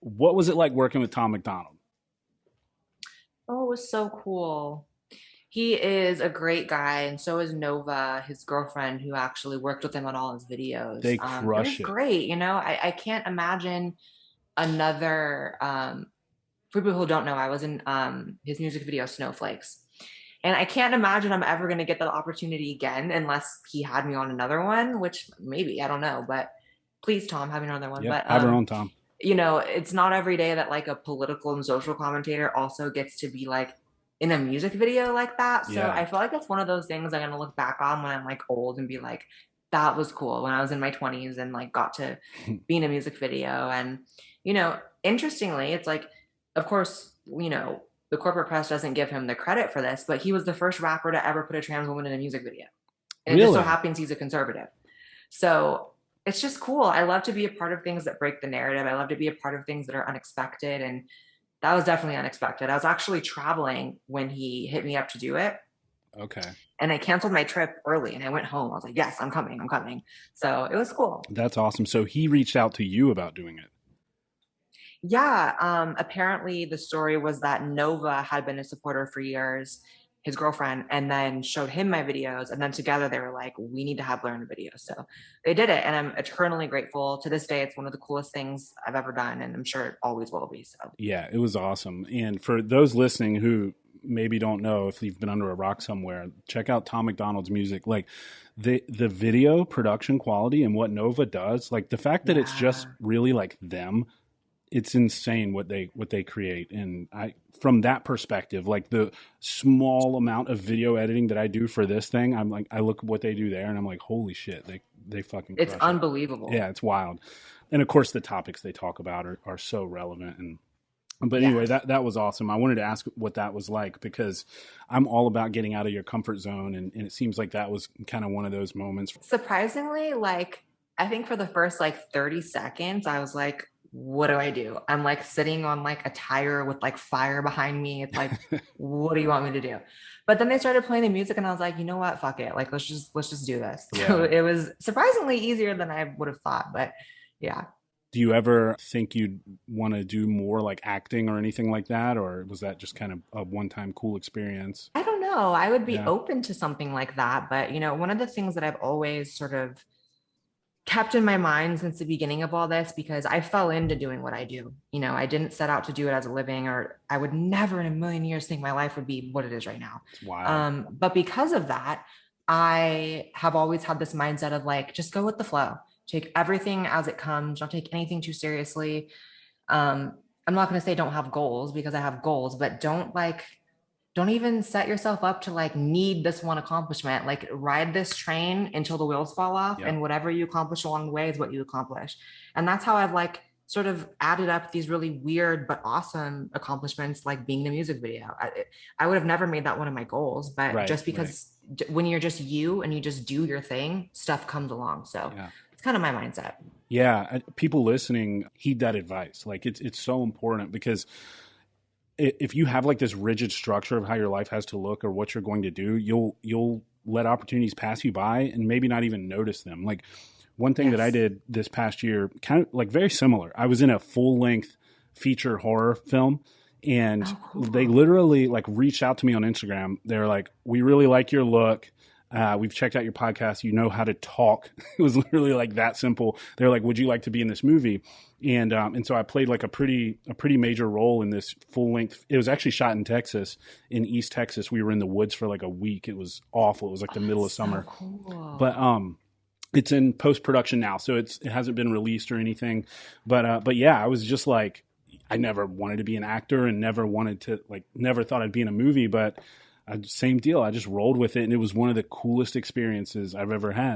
What was it like working with Tom MacDonald? Oh, it was so cool. He is a great guy, and so is Nova, his girlfriend, who actually worked with him on all his videos. They It was crush it. great. I can't imagine another. For people who don't know, I was in his music video Snowflakes, and I can't imagine I'm ever going to get the opportunity again unless he had me on another one, which maybe I don't know. But please, Tom, have me on another one. Yeah, But have her own, Tom. it's not every day that like a political and social commentator also gets to be like in a music video like that. So Yeah. I feel like it's one of those things I'm gonna look back on when I'm like old and be like, that was cool when I was in my 20s and like got to be in a music video. And interestingly, it's like, of course, the corporate press doesn't give him the credit for this, but he was the first rapper to ever put a trans woman in a music video. And it just so Really? happens he's a conservative. So it's just cool. I love to be a part of things that break the narrative. I love to be a part of things that are unexpected. And that was definitely unexpected. I was actually traveling when he hit me up to do it. Okay. And I canceled my trip early and I went home. I was like, yes, I'm coming. I'm coming. So it was cool. That's awesome. So he reached out to you about doing it. Yeah. Apparently, the story was that Nova had been a supporter for years, his girlfriend, and then showed him my videos. And then together they were like, we need to have Blaire in the video. So they did it. And I'm eternally grateful. To this day, it's one of the coolest things I've ever done. And I'm sure it always will be. So, Yeah, it was awesome. And for those listening who maybe don't know, if you've been under a rock somewhere, check out Tom MacDonald's music. Like the video production quality and what Nova does, like the fact that it's just yeah. really like them, it's insane what they create. And I, from that perspective, like the small amount of video editing that I do for this thing, I'm like, I look at what they do there and I'm like, holy shit, they fucking It's crush it. unbelievable. Yeah, it's wild. And of course the topics they talk about are so relevant. And but anyway, Yes. that was awesome. I wanted to ask what that was like because I'm all about getting out of your comfort zone, and it seems like that was kind of one of those moments. Surprisingly, like, I think for the first like 30 seconds, I was like, what do I do? I'm like sitting on like a tire with like fire behind me. It's like, what do you want me to do? But then they started playing the music and I was like, you know what? Fuck it. Like, let's just do this. So Yeah. it was surprisingly easier than I would have thought. But yeah. Do you ever think you'd want to do more like acting or anything like that, or was that just kind of a one-time cool experience? I don't know. I would be Yeah. open to something like that. But, one of the things that I've always sort of kept in my mind since the beginning of all this, because I fell into doing what I do. I didn't set out to do it as a living, or I would never in a million years think my life would be what it is right now. It's wild. But because of that, I have always had this mindset of like, just go with the flow, take everything as it comes, don't take anything too seriously. Um, I'm not going to say don't have goals because I have goals, but don't even set yourself up to like need this one accomplishment. Like ride this train until the wheels fall off, Yep. and whatever you accomplish along the way is what you accomplish. And that's how I've like sort of added up these really weird but awesome accomplishments, like being the music video. I would have never made that one of my goals, but Right. just Right. because when you're just you and you just do your thing, stuff comes along. So Yeah. it's kind of my mindset. Yeah. People listening heed that advice. Like it's so important because if you have like this rigid structure of how your life has to look or what you're going to do, you'll let opportunities pass you by and maybe not even notice them. Like one thing that I Yes. did this past year, kind of like very similar. I was in a full length feature horror film and Oh, they cool. literally like reached out to me on Instagram. They're like, we really like your look. We've checked out your podcast. You know how to talk. It was literally like that simple. They're like, would you like to be in this movie? And so I played like a pretty major role in this full length. It was actually shot in Texas, in East Texas. We were in the woods for like a week. It was awful. It was like Oh, the middle of that's so summer, but cool. it's in post production now, so it hasn't been released or anything. But yeah, I was just like, I never wanted to be an actor and never wanted to like never thought I'd be in a movie, but same deal. I just rolled with it, and it was one of the coolest experiences I've ever had.